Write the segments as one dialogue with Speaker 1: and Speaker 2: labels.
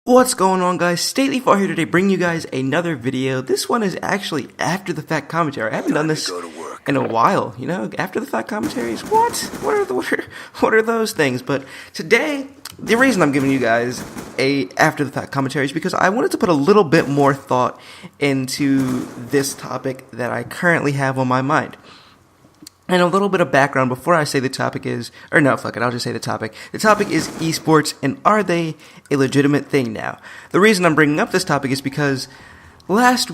Speaker 1: What's going on, guys? Statelyfall here today, bringing you guys another video. This one is actually after the fact commentary. I haven't done this in a while, you know, after the fact commentaries. What are those things? But today, the reason I'm giving you guys a after the fact commentary is because I wanted to put a little bit more thought into this topic that I currently have on my mind. And a little bit of background before I say the topic is, or no, fuck it, I'll just say the topic. The topic is esports, and are they a legitimate thing now? The reason I'm bringing up this topic is because last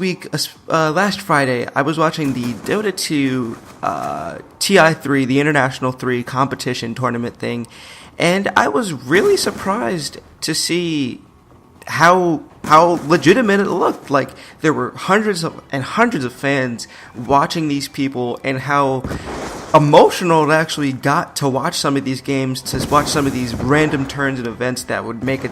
Speaker 1: Friday, I was watching the Dota 2 TI3, the International 3 competition tournament thing, and I was really surprised to see how legitimate it looked. Like, there were hundreds of fans watching these people, and how emotional it actually got to watch some of these games, to watch some of these random turns and events that would make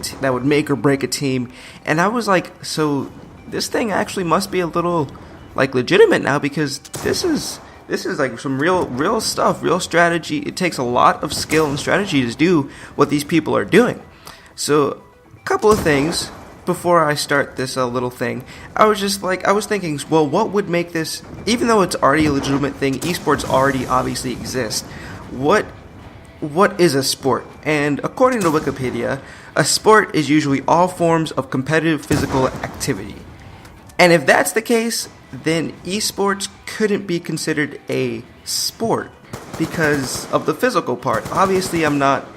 Speaker 1: or break a team. And I was like, so this thing actually must be a little like legitimate now, because this is like some real stuff, real strategy. It takes a lot of skill and strategy to do what these people are doing. So a couple of things before I start this little thing. I was thinking, well, what would make this, even though it's already a legitimate thing, esports already obviously exist, what is a sport? And according to Wikipedia, a sport is usually all forms of competitive physical activity. And if that's the case, then esports couldn't be considered a sport because of the physical part. Obviously, I'm not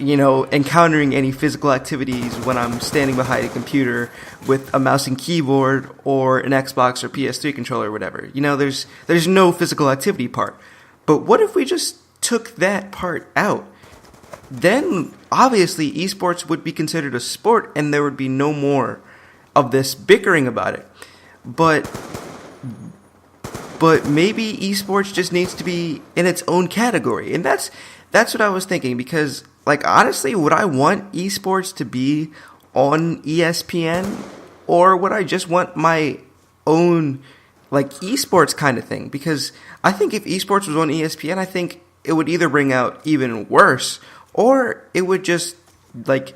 Speaker 1: encountering any physical activities when I'm standing behind a computer with a mouse and keyboard or an Xbox or PS3 controller or whatever. There's no physical activity part. But what if we just took that part out? Then, obviously, esports would be considered a sport, and there would be no more of this bickering about it. But maybe esports just needs to be in its own category. And that's what I was thinking, because, like, honestly, would I want esports to be on ESPN, or would I just want my own, like, esports kind of thing? Because I think if esports was on ESPN, I think it would either bring out even worse, or it would just, like,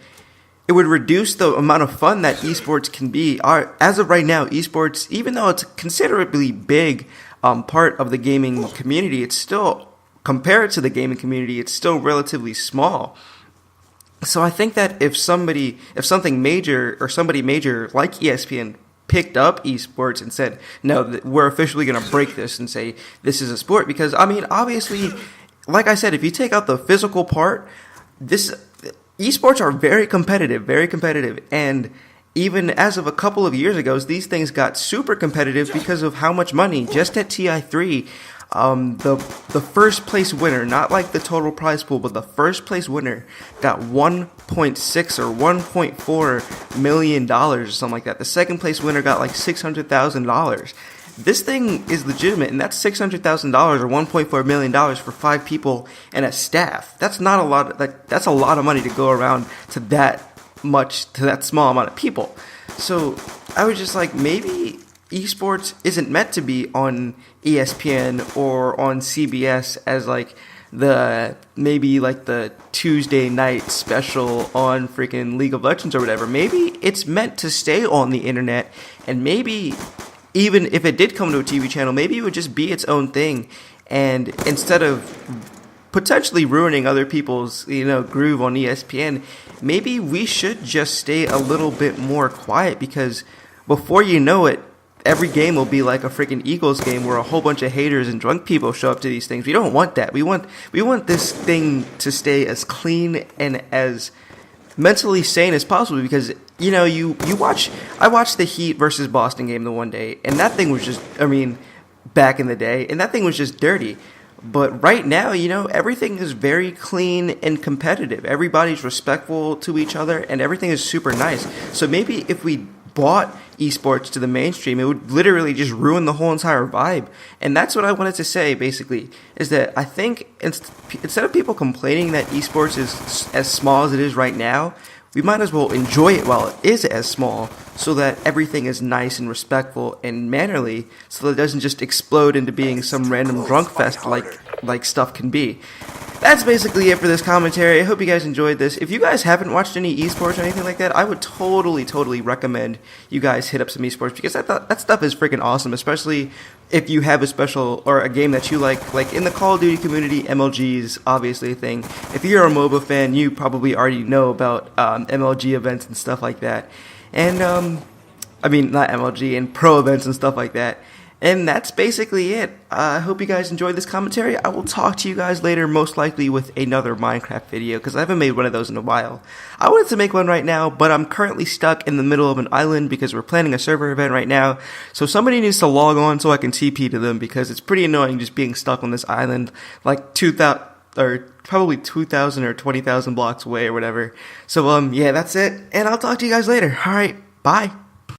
Speaker 1: it would reduce the amount of fun that esports can be. As of right now, esports, even though it's a considerably big part of the gaming community, it's still, compared to the gaming community, it's still relatively small. So I think that if somebody major like ESPN picked up esports and said, no, we're officially going to break this and say this is a sport, because, I mean, obviously, like I said, if you take out the physical part, esports are very competitive, and even as of a couple of years ago, these things got super competitive because of how much money. Just at TI3, the first place winner, not like the total prize pool, but the first place winner got $1.6 or $1.4 million or something like that. The second place winner got like $600,000. This thing is legitimate, and that's $600,000 or $1.4 million for 5 people and a staff. That's not a lot. That's a lot of money to go around to that small amount of people. So I was just like, maybe esports isn't meant to be on ESPN or on CBS as like the Tuesday night special on freaking League of Legends or whatever. Maybe it's meant to stay on the internet, and maybe even if it did come to a TV channel, maybe it would just be its own thing, and instead of potentially ruining other people's, groove on ESPN, maybe we should just stay a little bit more quiet, because before you know it, every game will be like a freaking Eagles game where a whole bunch of haters and drunk people show up to these things. We don't want that. We want this thing to stay as clean and as mentally sane as possible, because I watched the Heat versus Boston game the one day, and that thing was just, back in the day, and that thing was just dirty. But right now, everything is very clean and competitive. Everybody's respectful to each other, and everything is super nice. So maybe if we brought esports to the mainstream, it would literally just ruin the whole entire vibe. And that's what I wanted to say, basically, is that I think instead of people complaining that esports is as small as it is right now, we might as well enjoy it while it is as small, so that everything is nice and respectful and mannerly, so that it doesn't just explode into being some random drunk fest like like stuff can be. That's basically it for this commentary. I hope you guys enjoyed this. If you guys haven't watched any esports or anything like that, I would totally recommend you guys hit up some esports, because that stuff is freaking awesome, especially if you have a special or a game that you like. Like in the Call of Duty community, MLG is obviously a thing. If you're a MOBA fan, you probably already know about MLG events and stuff like that. And I mean, not MLG, and pro events and stuff like that. And that's basically it. I hope you guys enjoyed this commentary. I will talk to you guys later, most likely with another Minecraft video, because I haven't made one of those in a while. I wanted to make one right now, but I'm currently stuck in the middle of an island because we're planning a server event right now. So somebody needs to log on so I can TP to them, because it's pretty annoying just being stuck on this island like 2,000 or probably 2,000 or 20,000 blocks away or whatever. So yeah, that's it, and I'll talk to you guys later. All right, bye.